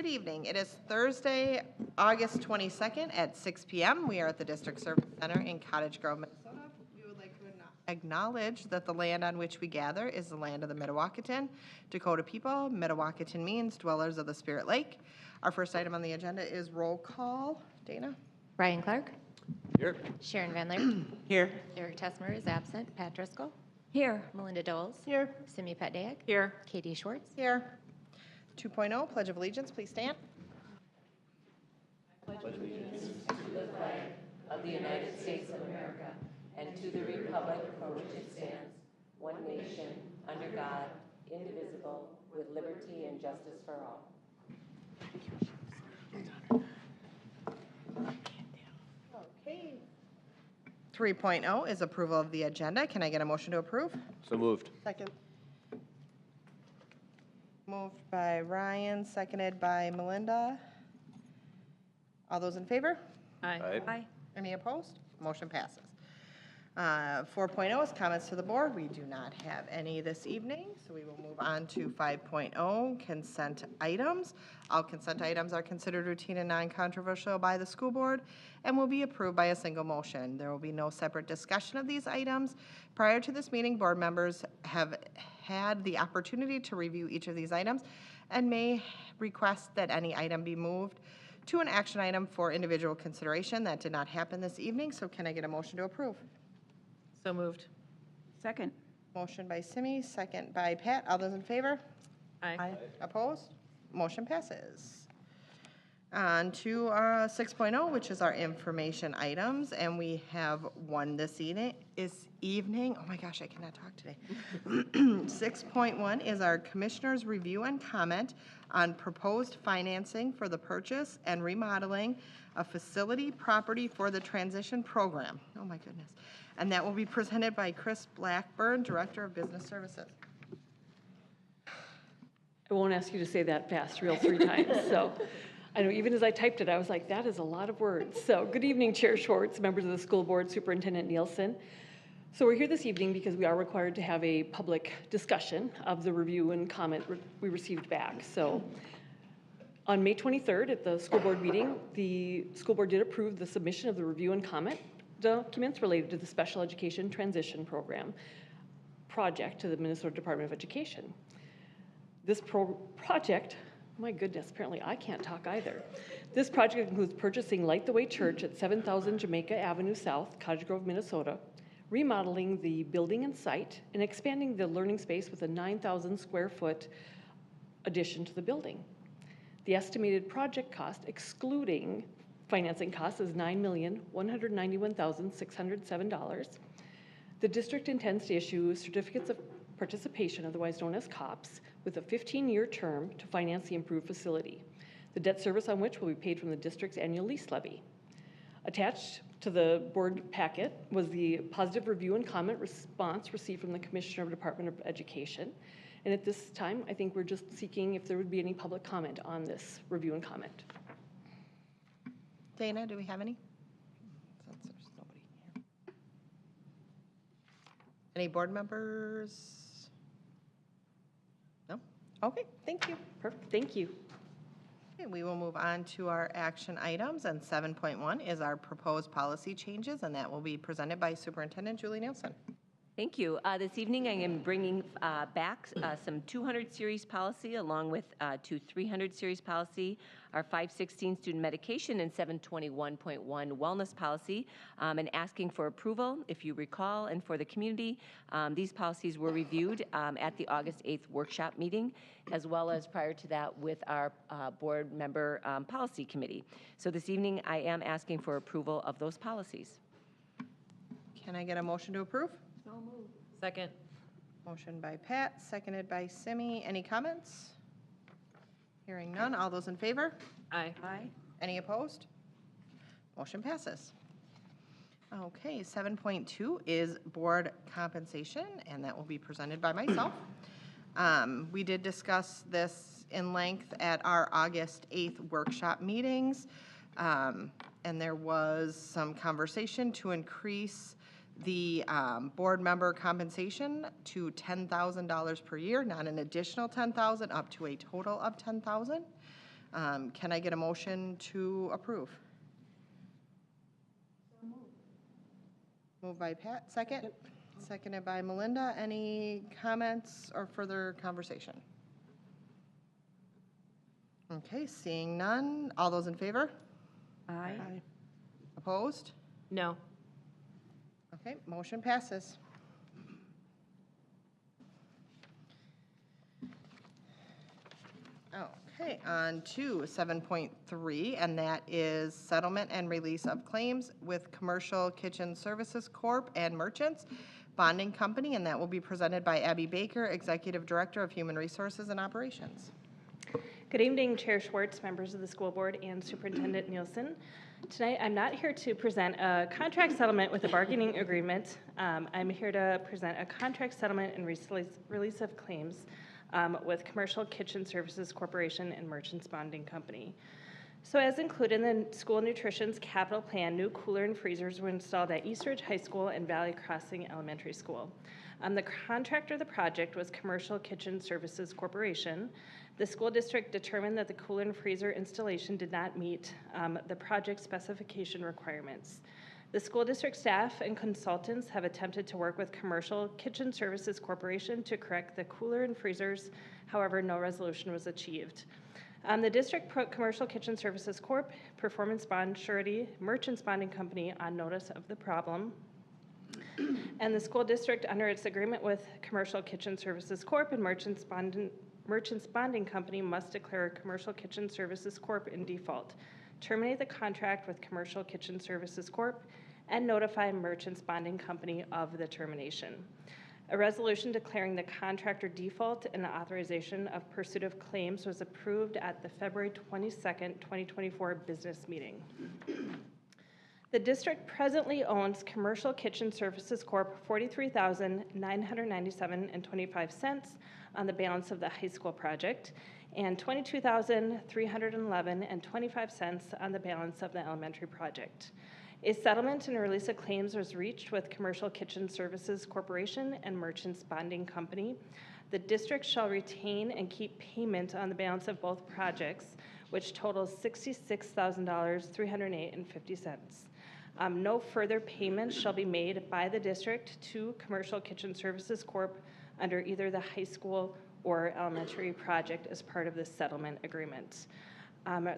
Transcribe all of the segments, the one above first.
Good evening. It is Thursday, August 22nd at 6 p.m. We are at the District Service Center in Cottage Grove, Minnesota. We would like to acknowledge that the land on which we gather is the land of the Mdewakanton Dakota people. Mdewakanton means dwellers of the Spirit Lake. Our first item on the agenda is roll call. Dana? Brian Clark. Here. Sharon Van Leer. Here. Eric Tessmer is absent. Pat Driscoll. Here. Melinda Doles. Here. Simi Petdayak. Here. Katie Schwartz. Here. 2.0, Pledge of Allegiance, please stand. Pledge allegiance to the flag of the United States of America and to the republic for which it stands, one nation, under God, indivisible, with liberty and justice for all. Okay. 3.0 is approval of the agenda. Can I get a motion to approve? So moved. Second. Moved by Ryan, seconded by Melinda. All those in favor? Aye. Any opposed? Motion passes. 4.0 is comments to the board. We do not have any this evening, so we will move on to 5.0, consent items. All consent items are considered routine and non-controversial by the school board and will be approved by a single motion. There will be no separate discussion of these items. Prior to this meeting, board members have had the opportunity to review each of these items and may request that any item be moved to an action item for individual consideration. That did not happen this evening, so can I get a motion to approve? So moved. Second. Motion by Simi, second by Pat. All those in favor? Aye. Opposed? Motion passes. On to 6.0, which is our information items, and we have one this evening. Oh my gosh, I cannot talk today. 6.1 is our Commissioner's Review and Comment on proposed financing for the purchase and remodeling of facility property for the transition program. Oh my goodness. And that will be presented by Chris Blackburn, Director of Business Services. I won't ask you to say that fast, real 3 times. So I know even as I typed it, I was like, that is a lot of words. So good evening, Chair Schwartz, members of the school board, Superintendent Nielsen. So we're here this evening because we are required to have a public discussion of the review and comment we received back. So on May 23rd at the school board meeting, the school board did approve the submission of the review and comment documents related to the Special Education Transition Program project to the Minnesota Department of Education. This project, my goodness, apparently I can't talk either. This project includes purchasing Light the Way Church at 7000 Jamaica Avenue South, Cottage Grove, Minnesota, remodeling the building and site, and expanding the learning space with a 9,000 square foot addition to the building. The estimated project cost, excluding financing costs, is $9,191,607. The district intends to issue certificates of participation, otherwise known as COPs, with a 15-year term to finance the improved facility, the debt service on which will be paid from the district's annual lease levy. Attached to the board packet was the positive review and comment response received from the Commissioner of Department of Education. And at this time, I think we're just seeking if there would be any public comment on this review and comment. Dana, do we have any? Since there's nobody here. Any board members? No? Okay, thank you. Perfect, thank you. Okay, we will move on to our action items, and 7.1 is our proposed policy changes, and that will be presented by Superintendent Julie Nielsen. Thank you. This evening I am bringing back some 200 series policy along with 300 series policy, our 516 student medication and 721.1 wellness policy, and asking for approval, if you recall, and for the community. These policies were reviewed at the August 8th workshop meeting, as well as prior to that with our board member policy committee. So this evening I am asking for approval of those policies. Can I get a motion to approve? Second. Motion by Pat, seconded by Simi. Any comments? Hearing none. All those in favor? Aye. Aye. Any opposed? Motion passes. Okay, 7.2 is board compensation, and that will be presented by myself. We did discuss this in length at our August 8th workshop meetings, and there was some conversation to increase the board member compensation to $10,000 per year, not an additional $10,000, up to a total of $10,000. Can I get a motion to approve? Moved by Pat, second? Seconded by Melinda. Any comments or further conversation? Okay, seeing none. All those in favor? Aye. Opposed? No. Okay, motion passes. Okay, on to 7.3, and that is settlement and release of claims with Commercial Kitchen Services Corp. And Merchants Bonding Company, and that will be presented by Abby Baker, Executive Director of Human Resources and Operations. Good evening, Chair Schwartz, members of the school board, and Superintendent Nielsen. Tonight, I'm not here to present a contract settlement with a bargaining agreement. I'm here to present a contract settlement and release of claims with Commercial Kitchen Services Corporation and Merchants Bonding Company. So as included in the school nutrition's capital plan, new cooler and freezers were installed at East Ridge High School and Valley Crossing Elementary School. The contractor of the project was Commercial Kitchen Services Corporation. The school district determined that the cooler and freezer installation did not meet the project specification requirements. The school district staff and consultants have attempted to work with Commercial Kitchen Services Corporation to correct the cooler and freezers. However, no resolution was achieved. The district put Commercial Kitchen Services Corp., Performance Bond Surety, Merchants Bonding Company on notice of the problem. And the school district, under its agreement with Commercial Kitchen Services Corp. And Merchants Bonding Company, must declare Commercial Kitchen Services Corp. In default, terminate the contract with Commercial Kitchen Services Corp., and notify Merchants Bonding Company of the termination. A resolution declaring the contractor default and the authorization of pursuit of claims was approved at the February 22nd, 2024 business meeting. The district presently owns Commercial Kitchen Services Corp. $43,997.25 on the balance of the high school project, and $22,311.25 on the balance of the elementary project. A settlement and release of claims was reached with Commercial Kitchen Services Corporation and Merchants Bonding Company. The district shall retain and keep payment on the balance of both projects, which totals $66,308.50. No further payments shall be made by the district to Commercial Kitchen Services Corp. Under either the high school or elementary project as part of this settlement agreement.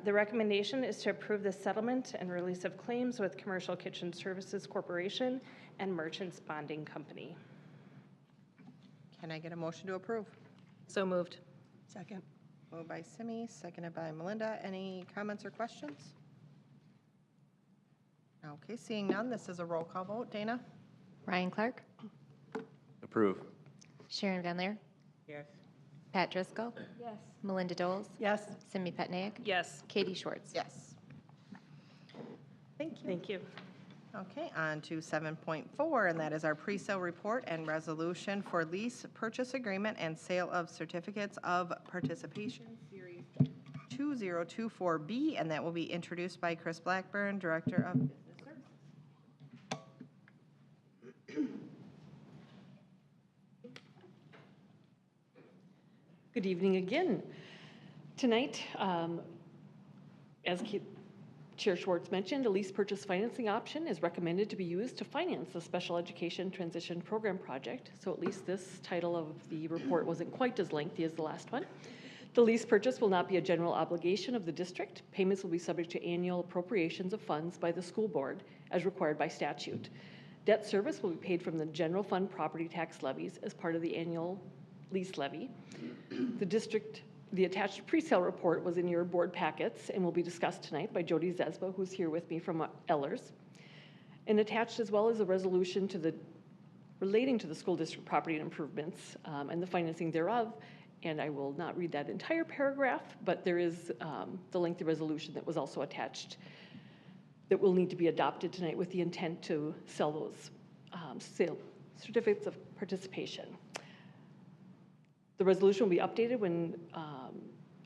The recommendation is to approve the settlement and release of claims with Commercial Kitchen Services Corporation and Merchants Bonding Company. Can I get a motion to approve? So moved. Second. Moved by Simi, seconded by Melinda. Any comments or questions? Okay, seeing none, this is a roll call vote. Dana? Ryan Clark, Approve. Sharon Van Leer, Yes. Pat Driscoll, Yes. Melinda Doles, Yes. Simi Petnaik, Yes. Katie Schwartz. Yes. Thank you. Thank you. Okay, on to 7.4, and that is our pre-sale report and resolution for lease purchase agreement and sale of certificates of participation, Series 2024B, and that will be introduced by Chris Blackburn, Director of Business Services. Good evening again. Tonight, as Chair Schwartz mentioned, a lease purchase financing option is recommended to be used to finance the Special Education Transition Program project. So at least this title of the report wasn't quite as lengthy as the last one. The lease purchase will not be a general obligation of the district. Payments will be subject to annual appropriations of funds by the school board as required by statute. Debt service will be paid from the general fund property tax levies as part of the annual lease levy. The attached pre-sale report was in your board packets and will be discussed tonight by Jody Zesba, who's here with me from Ellers. And attached as well as a resolution relating to the school district property and improvements and the financing thereof. And I will not read that entire paragraph, but there is the lengthy resolution that was also attached that will need to be adopted tonight with the intent to sell those sale certificates of participation. The resolution will be updated when,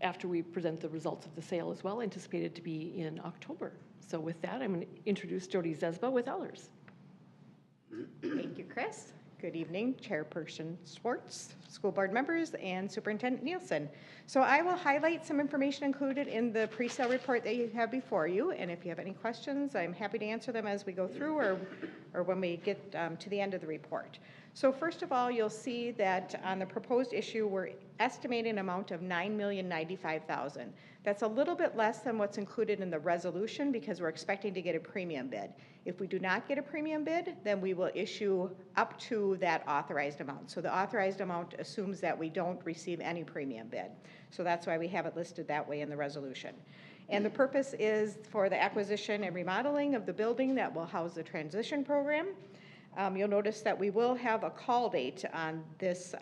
after we present the results of the sale as well, anticipated to be in October. So with that, I'm going to introduce Jody Zesba with Ellers. Thank you, Chris. Good evening, Chairperson Schwartz, school board members, and Superintendent Nielsen. So I will highlight some information included in the pre-sale report that you have before you, and if you have any questions, I'm happy to answer them as we go through or when we get to the end of the report. So first of all, you'll see that on the proposed issue, we're estimating an amount of $9,095,000. That's a little bit less than what's included in the resolution because we're expecting to get a premium bid. If we do not get a premium bid, then we will issue up to that authorized amount. So the authorized amount assumes that we don't receive any premium bid. So that's why we have it listed that way in the resolution. And the purpose is for the acquisition and remodeling of the building that will house the transition program. You'll notice that we will have a call date on this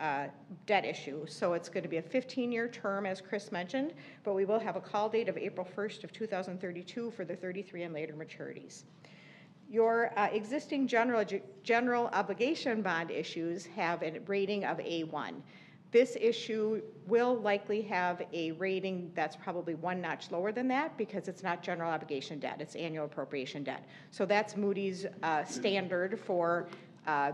debt issue. So it's going to be a 15-year term, as Chris mentioned, but we will have a call date of April 1st of 2032 for the 33 and later maturities. Your existing general obligation bond issues have a rating of A1. This issue will likely have a rating that's probably one notch lower than that because it's not general obligation debt, it's annual appropriation debt. So that's Moody's standard for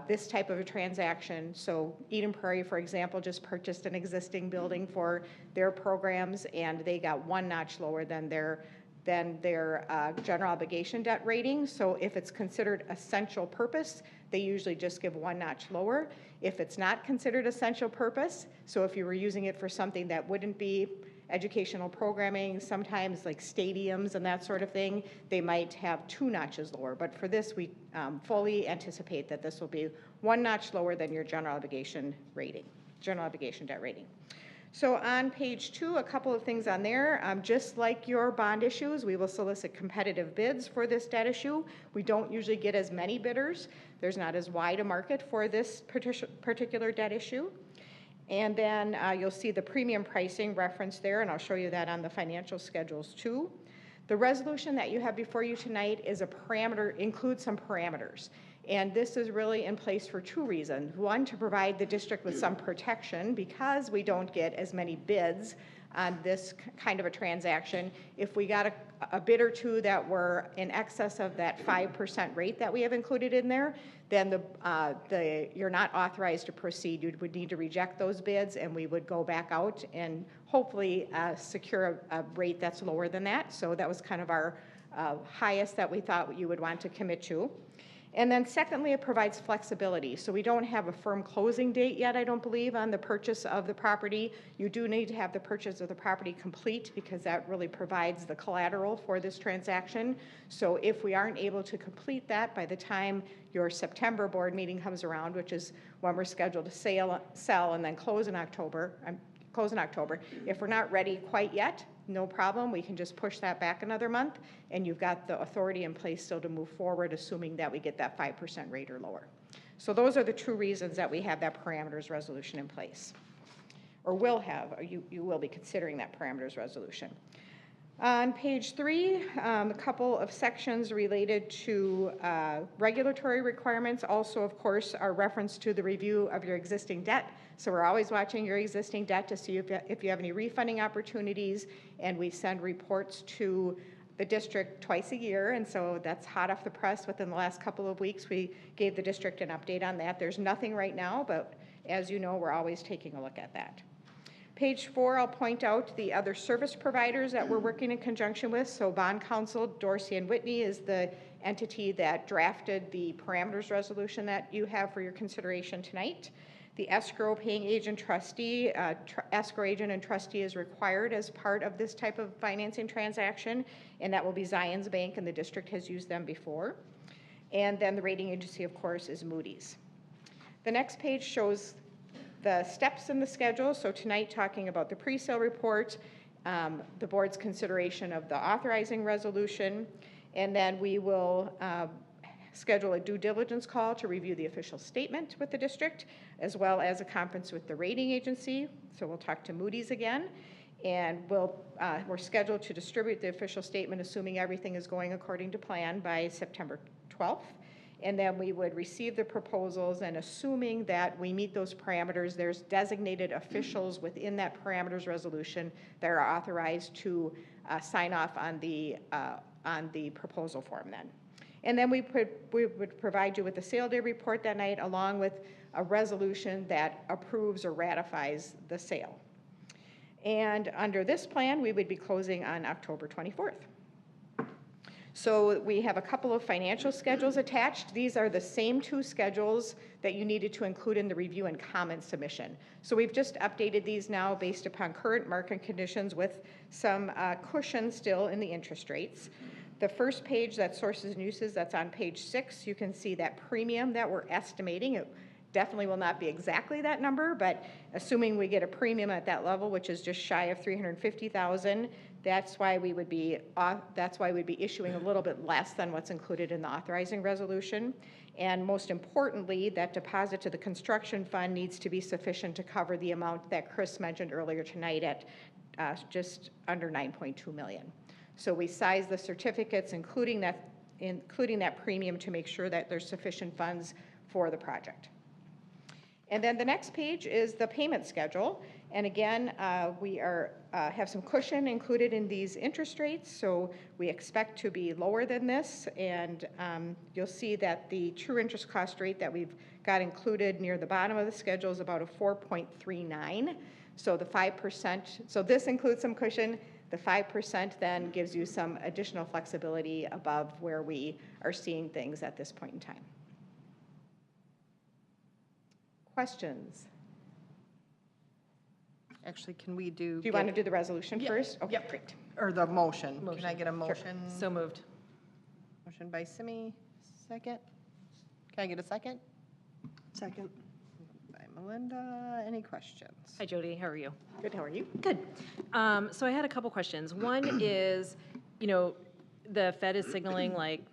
this type of a transaction. So Eden Prairie, for example, just purchased an existing building for their programs and they got one notch lower than their general obligation debt rating. So if it's considered essential purpose, they usually just give one notch lower. If it's not considered essential purpose, so if you were using it for something that wouldn't be educational programming, sometimes like stadiums and that sort of thing, they might have two notches lower. But for this, we fully anticipate that this will be one notch lower than your general obligation debt rating. So on page 2, a couple of things on there. Just like your bond issues, we will solicit competitive bids for this debt issue. We don't usually get as many bidders. There's not as wide a market for this particular debt issue. And then you'll see the premium pricing referenced there, and I'll show you that on the financial schedules too. The resolution that you have before you tonight is includes some parameters. And this is really in place for two reasons. One, to provide the district with some protection because we don't get as many bids on this kind of a transaction. If we got a bid or two that were in excess of that 5% rate that we have included in there, then you're not authorized to proceed. You would need to reject those bids and we would go back out and hopefully secure a rate that's lower than that. So that was kind of our highest that we thought you would want to commit to. And then secondly, it provides flexibility. So we don't have a firm closing date yet, I don't believe, on the purchase of the property. You do need to have the purchase of the property complete because that really provides the collateral for this transaction. So if we aren't able to complete that by the time your September board meeting comes around, which is when we're scheduled to sell and then close in October, if we're not ready quite yet, no problem. We can just push that back another month, and you've got the authority in place still to move forward, assuming that we get that 5% rate or lower. So those are the two reasons that we have that parameters resolution in place, or will have, or you will be considering that parameters resolution. On page 3, a couple of sections related to regulatory requirements. Also, of course, are reference to the review of your existing debt. So we're always watching your existing debt to see if you have any refunding opportunities, and we send reports to the district twice a year, and so that's hot off the press. Within the last couple of weeks, we gave the district an update on that. There's nothing right now, but as you know, we're always taking a look at that. Page 4, I'll point out the other service providers that we're working in conjunction with. So Bond Counsel, Dorsey and Whitney is the entity that drafted the parameters resolution that you have for your consideration tonight. The escrow paying agent trustee, escrow agent and trustee is required as part of this type of financing transaction, and that will be Zions Bank, and the district has used them before. And then the rating agency, of course, is Moody's. The next page shows the steps in the schedule. So tonight, talking about the pre-sale report, the board's consideration of the authorizing resolution, and then we will schedule a due diligence call to review the official statement with the district, as well as a conference with the rating agency. So we'll talk to Moody's again, and we're scheduled to distribute the official statement, assuming everything is going according to plan, by September 12th. And then we would receive the proposals, and assuming that we meet those parameters, there's designated officials within that parameters resolution that are authorized to sign off on the proposal form then. And then we would provide you with the sale day report that night, along with a resolution that approves or ratifies the sale. And under this plan, we would be closing on October 24th. So we have a couple of financial schedules attached. These are the same two schedules that you needed to include in the review and comment submission. So we've just updated these now based upon current market conditions with some cushion still in the interest rates. The first page, that sources and uses, that's on page 6. You can see that premium that we're estimating. It definitely will not be exactly that number, but assuming we get a premium at that level, which is just shy of $350,000, that's why we would be issuing a little bit less than what's included in the authorizing resolution. And most importantly, that deposit to the construction fund needs to be sufficient to cover the amount that Chris mentioned earlier tonight at just under $9.2 million. So we size the certificates, including that premium, to make sure that there's sufficient funds for the project. And then the next page is the payment schedule. And again, we have some cushion included in these interest rates, so we expect to be lower than this. And you'll see that the true interest cost rate that we've got included near the bottom of the schedule is about a 4.39. So the 5%, so this includes some cushion. The 5% then gives you some additional flexibility above where we are seeing things at this point in time. Questions? Actually, can we do? Do you want to do the resolution first? Okay, Yep. great. Or the motion? Can I get a motion? So moved. Motion by Simi, second. Can I get a second? Second. By Melinda. Any questions? Hi, Jody. How are you? Good, how are you? Good. So I had a couple questions. One is, the Fed is signaling like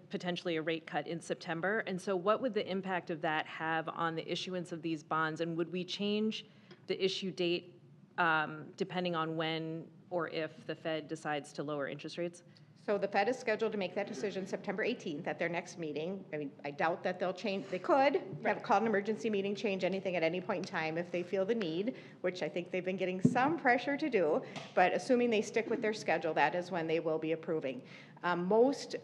potentially a rate cut in September. And so what would the impact of that have on the issuance of these bonds? And would we change the issue date depending on when or if the Fed decides to lower interest rates? So the Fed is scheduled to make that decision September 18th at their next meeting. I mean, I doubt that they'll change. They could have called an emergency meeting, change anything at any point in time if they feel the need, which I think they've been getting some pressure to do. But assuming they stick with their schedule, that is when they will be approving. Most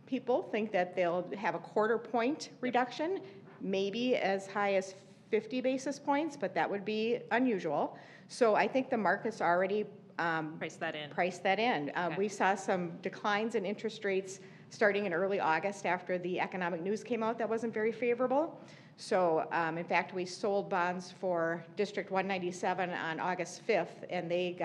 people think that they'll have a 1/4 point reduction, maybe as high as 50 basis points, but that would be unusual. So I think the market's already Price that in. Okay. We saw some declines in interest rates starting in early August after the economic news came out that wasn't very favorable. So in fact, we sold bonds for District 197 on August 5th, and they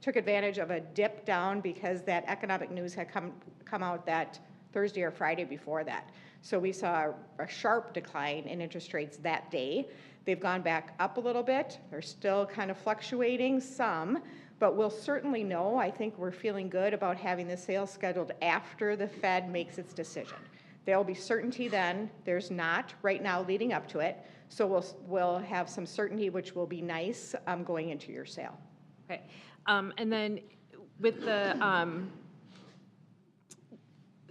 took advantage of a dip down because that economic news had come out that Thursday or Friday before that. So we saw a sharp decline in interest rates that day. They've gone back up a little bit. They're still kind of fluctuating some, but we'll certainly know. I think we're feeling good about having the sale scheduled after the Fed makes its decision. There'll be certainty then. There's not right now leading up to it. So we'll have some certainty, which will be nice going into your sale. Okay. And then with the,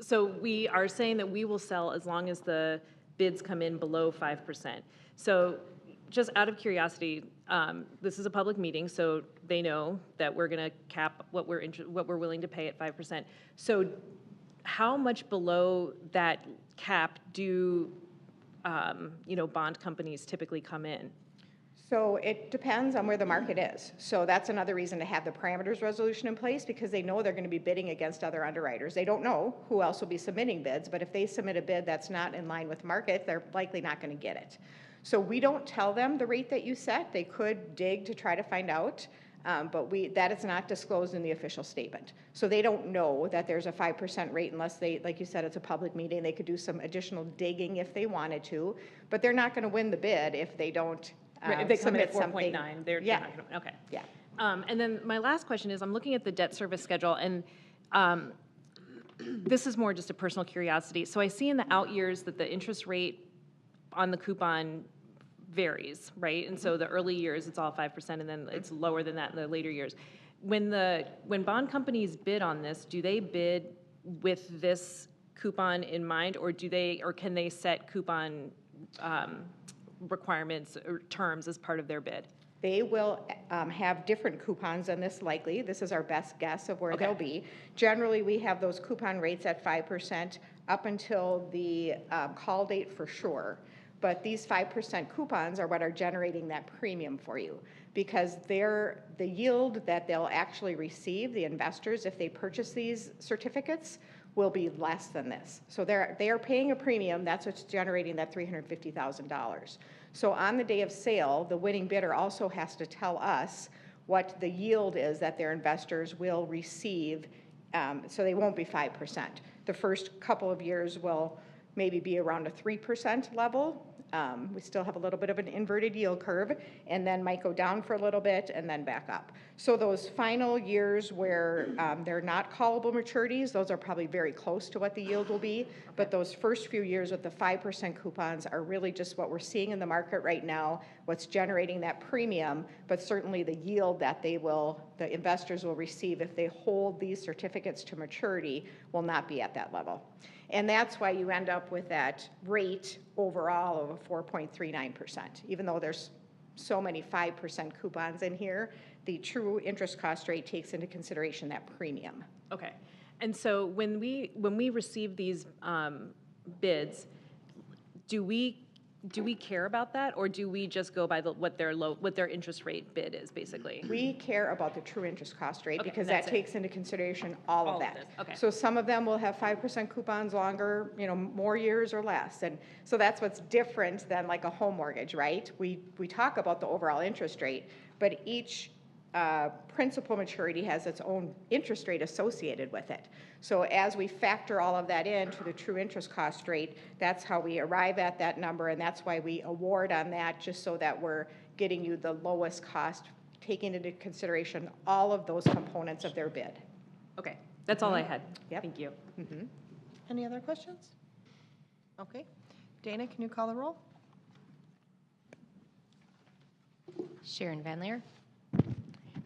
so we are saying that we will sell as long as the bids come in below 5%. So just out of curiosity, this is a public meeting, so they know that we're going to cap what we're willing to pay at 5%. So how much below that cap do bond companies typically come in? So it depends on where the market is. So that's another reason to have the parameters resolution in place, because they know they're going to be bidding against other underwriters. They don't know who else will be submitting bids, but if they submit a bid that's not in line with market, they're likely not going to get it. So we don't tell them the rate that you set. They could dig to try to find out, but that is not disclosed in the official statement. So they don't know that there's a 5% rate unless they, like you said, it's a public meeting. They could do some additional digging if they wanted to, but they're not going to win the bid if they don't If they come in at something. 4.9, they're Yeah. not going to, okay. Yeah. And then my last question is, I'm looking at the debt service schedule, and this is more just a personal curiosity. So I see in the out years that the interest rate on the coupon varies, right? And so the early years, it's all 5%, and then it's lower than that in the later years. When bond companies bid on this, do they bid with this coupon in mind, or can they set coupon requirements or terms as part of their bid? They will have different coupons on this likely. This is our best guess of where they'll be. Generally, we have those coupon rates at 5% up until the call date for sure. But these 5% coupons are what are generating that premium for you, because the yield that they'll actually receive, the investors, if they purchase these certificates, will be less than this. So they are paying a premium. That's what's generating that $350,000. So on the day of sale, the winning bidder also has to tell us what the yield is that their investors will receive, so they won't be 5%. The first couple of years will maybe be around a 3% level. We still have a little bit of an inverted yield curve, and then might go down for a little bit and then back up. So those final years where they're not callable maturities, those are probably very close to what the yield will be. But those first few years with the 5% coupons are really just what we're seeing in the market right now, what's generating that premium, but certainly the yield that the investors will receive if they hold these certificates to maturity will not be at that level. And that's why you end up with that rate overall of a 4.39%. Even though there's so many 5% coupons in here, the true interest cost rate takes into consideration that premium. Okay. And so when we receive these bids, do we care about that, or do we just go by what their interest rate bid is, basically? We care about the true interest cost rate, Okay, because that that's it. takes into consideration all of that. this, okay. So some of them will have 5% coupons longer, more years or less. And so that's what's different than like a home mortgage, right? We talk about the overall interest rate, but each principal maturity has its own interest rate associated with it. So as we factor all of that into the true interest cost rate, that's how we arrive at that number, and that's why we award on that, just so that we're getting you the lowest cost, taking into consideration all of those components of their bid. Okay, that's all I had. Yep. Thank you. Any other questions? Okay. Dana, can you call the roll? Sharon Van Leer,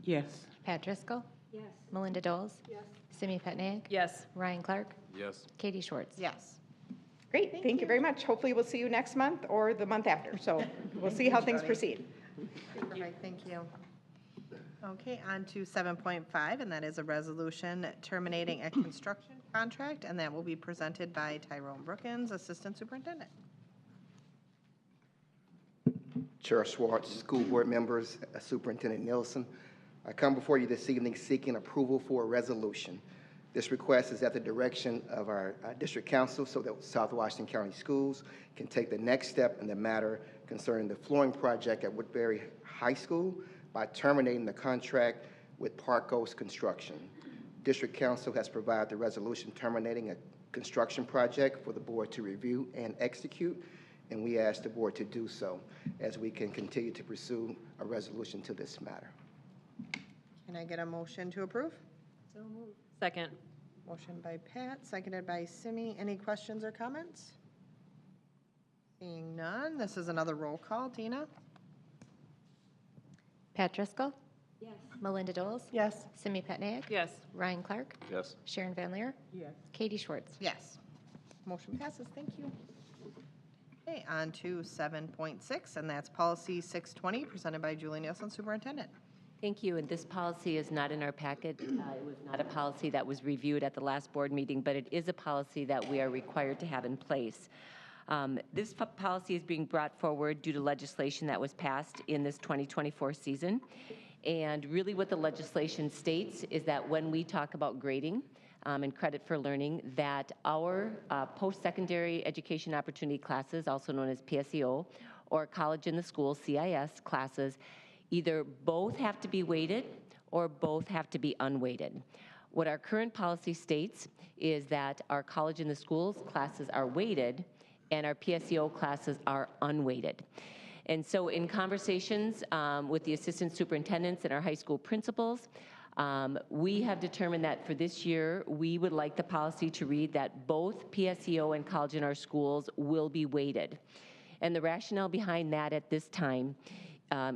Yes. Pat Driscoll. Yes. Melinda Doles. Yes. Simi Petnaik. Yes. Ryan Clark. Yes. Katie Schwartz. Yes. Great, thank you very much. Hopefully we'll see you next month or the month after. So we'll see how things proceed. Perfect, thank you. Okay, on to 7.5, and that is a resolution terminating a construction contract, and that will be presented by Tyrone Brookins, Assistant Superintendent. Chair Schwartz, school board members, Superintendent Nielsen, I come before you this evening seeking approval for a resolution. This request is at the direction of our district council so that South Washington County Schools can take the next step in the matter concerning the flooring project at Woodbury High School by terminating the contract with Park Coast Construction. District council has provided the resolution terminating a construction project for the board to review and execute, and we ask the board to do so as we can continue to pursue a resolution to this matter. Can I get a motion to approve? So moved. Second. Motion by Pat, seconded by Simi. Any questions or comments? Seeing none, this is another roll call. Dina? Pat Driscoll. Yes. Melinda Doles. Yes. Simi Petnaik. Yes. Ryan Clark. Yes. Sharon Van Leer. Yes. Katie Schwartz. Yes. Motion passes, thank you. Okay, on to 7.6, and that's policy 620, presented by Julie Nielsen, Superintendent. Thank you, and this policy is not in our packet. It was not a policy that was reviewed at the last board meeting, but it is a policy that we are required to have in place. This policy is being brought forward due to legislation that was passed in this 2024 season. And really what the legislation states is that when we talk about grading and credit for learning, that our post-secondary education opportunity classes, also known as PSEO, or college in the school, CIS classes, either both have to be weighted or both have to be unweighted. What our current policy states is that our college in the schools classes are weighted and our PSEO classes are unweighted. And so in conversations with the assistant superintendents and our high school principals, we have determined that for this year, we would like the policy to read that both PSEO and college in our schools will be weighted. And the rationale behind that at this time,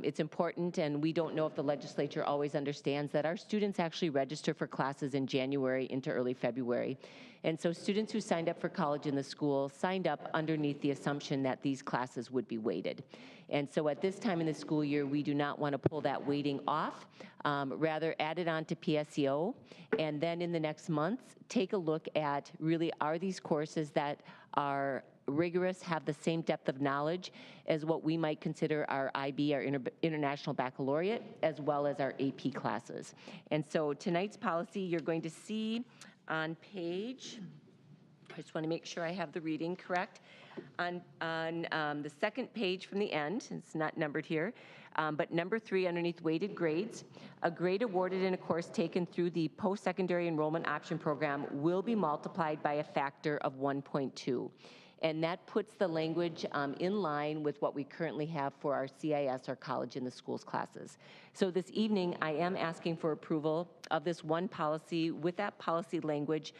it's important, and we don't know if the legislature always understands that our students actually register for classes in January into early February. And so students who signed up for college in the school signed up underneath the assumption that these classes would be weighted. And so at this time in the school year, we do not want to pull that weighting off, rather add it on to PSEO, and then in the next months, take a look at really are these courses that are rigorous, have the same depth of knowledge as what we might consider our IB, our International Baccalaureate, as well as our AP classes. And so tonight's policy you're going to see on page, I just want to make sure I have the reading correct, on the second page from the end, it's not numbered here, but number 3 underneath weighted grades, a grade awarded in a course taken through the post-secondary enrollment option program will be multiplied by a factor of 1.2. And that puts the language in line with what we currently have for our CIS, our college in the schools classes. So this evening, I am asking for approval of this one policy with that policy language,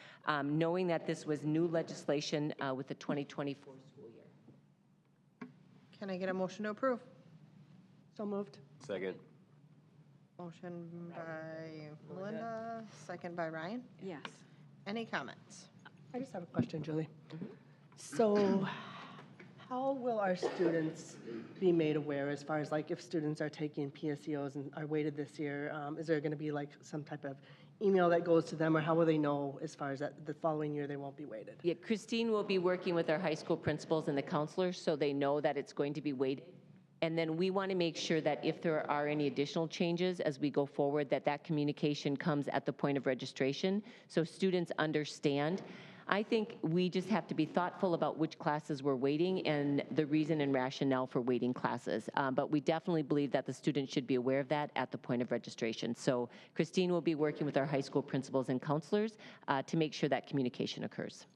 knowing that this was new legislation with the 2024 school year. Can I get a motion to approve? So moved. Second. Motion by Melinda, second by Ryan. Yes. Any comments? I just have a question, Julie. So how will our students be made aware as far as like if students are taking PSEOs and are weighted this year? Is there going to be like some type of email that goes to them, or how will they know as far as that the following year they won't be weighted? Yeah, Christine will be working with our high school principals and the counselors so they know that it's going to be weighted. And then we want to make sure that if there are any additional changes as we go forward, that communication comes at the point of registration so students understand. I think we just have to be thoughtful about which classes we're weighting and the reason and rationale for weighting classes. But we definitely believe that the students should be aware of that at the point of registration. So Christine will be working with our high school principals and counselors to make sure that communication occurs.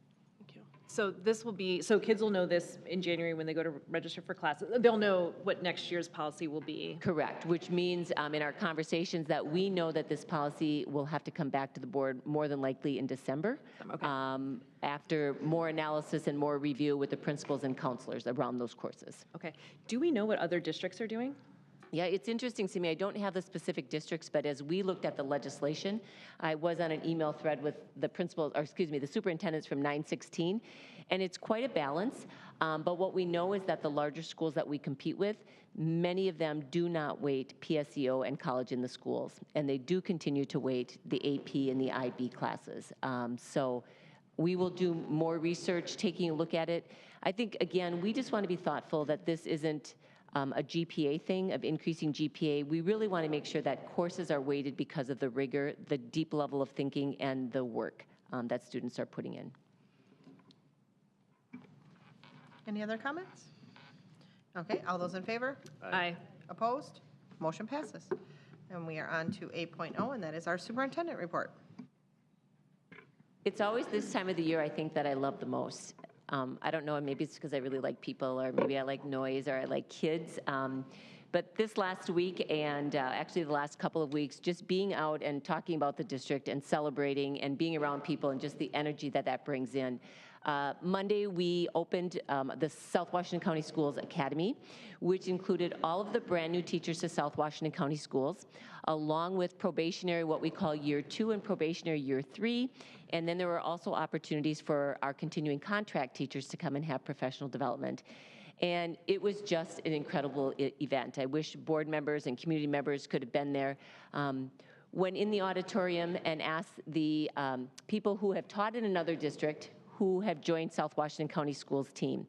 So this will be, so kids will know this in January when they go to register for classes. They'll know what next year's policy will be. Correct, which means in our conversations that we know that this policy will have to come back to the board more than likely in December. Okay. After more analysis and more review with the principals and counselors around those courses. Okay. Do we know what other districts are doing? Yeah, it's interesting to me. I don't have the specific districts, but as we looked at the legislation, I was on an email thread with the principals, or excuse me, the superintendents from 916, and it's quite a balance. But what we know is that the larger schools that we compete with, many of them do not weight PSEO and college in the schools, and they do continue to weight the AP and the IB classes. So we will do more research, taking a look at it. I think, again, we just want to be thoughtful that this isn't a GPA thing of increasing GPA. We really want to make sure that courses are weighted because of the rigor, the deep level of thinking, and the work that students are putting in. Any other comments? Okay, all those in favor? Aye. Opposed? Motion passes. And we are on to 8.0, and that is our superintendent report. It's always this time of the year, I think, that I love the most. I don't know, maybe it's because I really like people, or maybe I like noise, or I like kids. But this last week, and actually the last couple of weeks, just being out and talking about the district and celebrating and being around people and just the energy that brings in. Monday, we opened the South Washington County Schools Academy, which included all of the brand new teachers to South Washington County Schools, along with probationary, what we call year 2 and probationary year 3. And then there were also opportunities for our continuing contract teachers to come and have professional development. And it was just an incredible event. I wish board members and community members could have been there. Went in the auditorium and asked the people who have taught in another district who have joined South Washington County Schools team.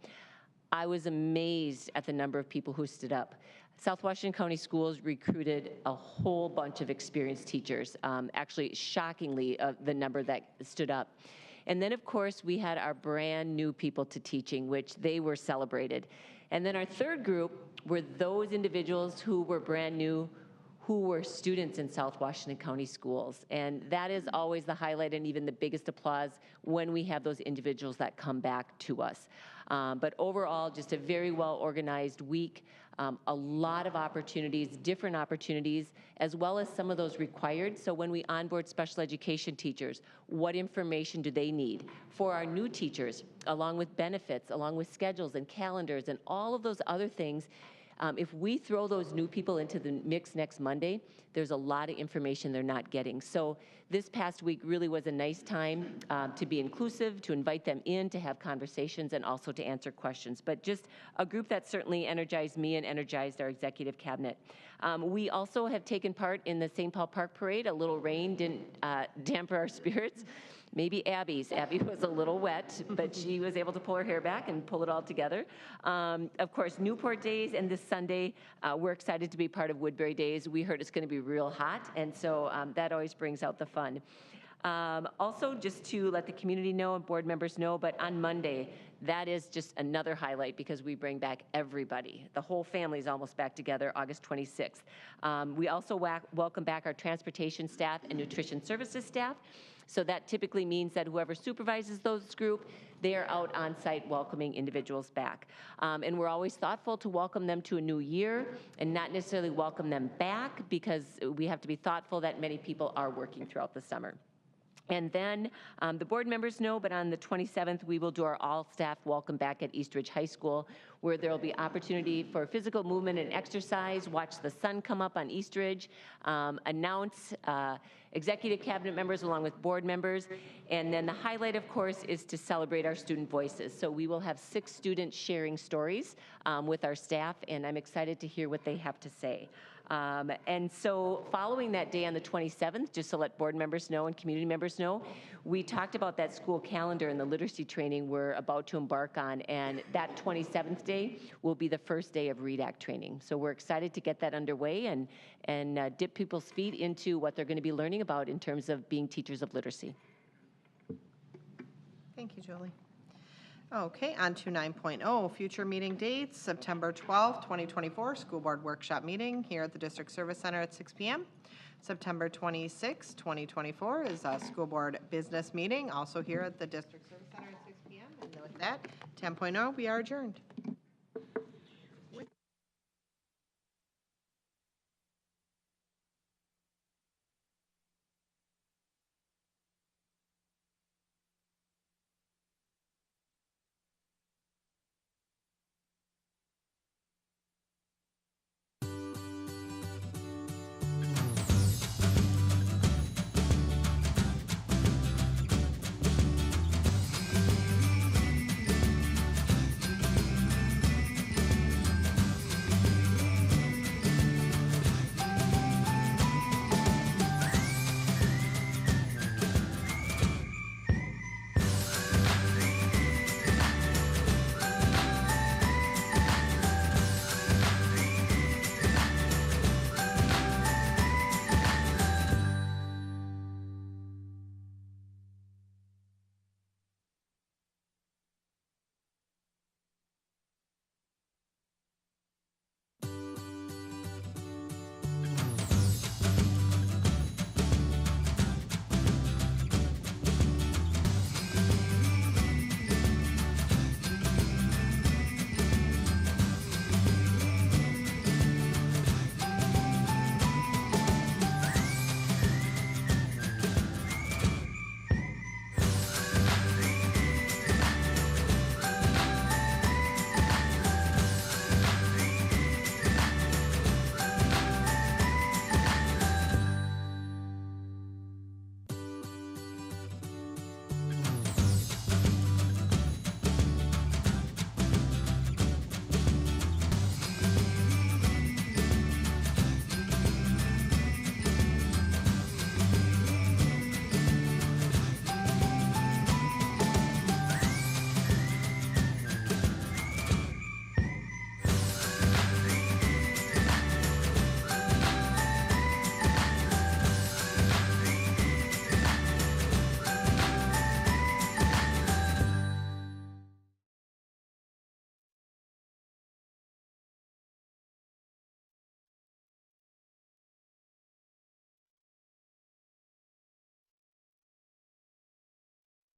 I was amazed at the number of people who stood up. South Washington County Schools recruited a whole bunch of experienced teachers, actually shockingly the number that stood up. And then, of course, we had our brand new people to teaching, which they were celebrated. And then our third group were those individuals who were brand new, who were students in South Washington County Schools. And that is always the highlight and even the biggest applause when we have those individuals that come back to us. But overall, just a very well-organized week, a lot of opportunities, different opportunities, as well as some of those required. So when we onboard special education teachers, what information do they need? For our new teachers, along with benefits, along with schedules and calendars and all of those other things, if we throw those new people into the mix next Monday, there's a lot of information they're not getting. So this past week really was a nice time to be inclusive, to invite them in, to have conversations, and also to answer questions. But just a group that certainly energized me and energized our executive cabinet. We also have taken part in the St. Paul Park Parade. A little rain didn't damper our spirits. maybe Abby's. Abby was a little wet, but she was able to pull her hair back and pull it all together. Of course, Newport Days, and this Sunday, we're excited to be part of Woodbury Days. We heard it's going to be real hot, and so that always brings out the fun. Also, just to let the community know and board members know, but on Monday, that is just another highlight because we bring back everybody. The whole family is almost back together, August 26th. We also welcome back our transportation staff and nutrition services staff. So that typically means that whoever supervises those group, they are out on site welcoming individuals back. And we're always thoughtful to welcome them to a new year and not necessarily welcome them back because we have to be thoughtful that many people are working throughout the summer. And then the board members know, but on the 27th, we will do our all-staff welcome back at Eastridge High School, where there will be opportunity for physical movement and exercise, watch the sun come up on Eastridge, announce executive cabinet members along with board members. And then the highlight, of course, is to celebrate our student voices. So we will have 6 students sharing stories with our staff, and I'm excited to hear what they have to say. And so following that day on the 27th, just to let board members know and community members know, we talked about that school calendar and the literacy training we're about to embark on, and that 27th day will be the first day of READ Act training. So we're excited to get that underway and dip people's feet into what they're going to be learning about in terms of being teachers of literacy. Thank you, Julie. Okay, on to 9.0, future meeting dates, September 12th, 2024, school board workshop meeting here at the District Service Center at 6 p.m. September 26th, 2024 is a school board business meeting, also here at the District Service Center at 6 p.m. And with that, 10.0, we are adjourned.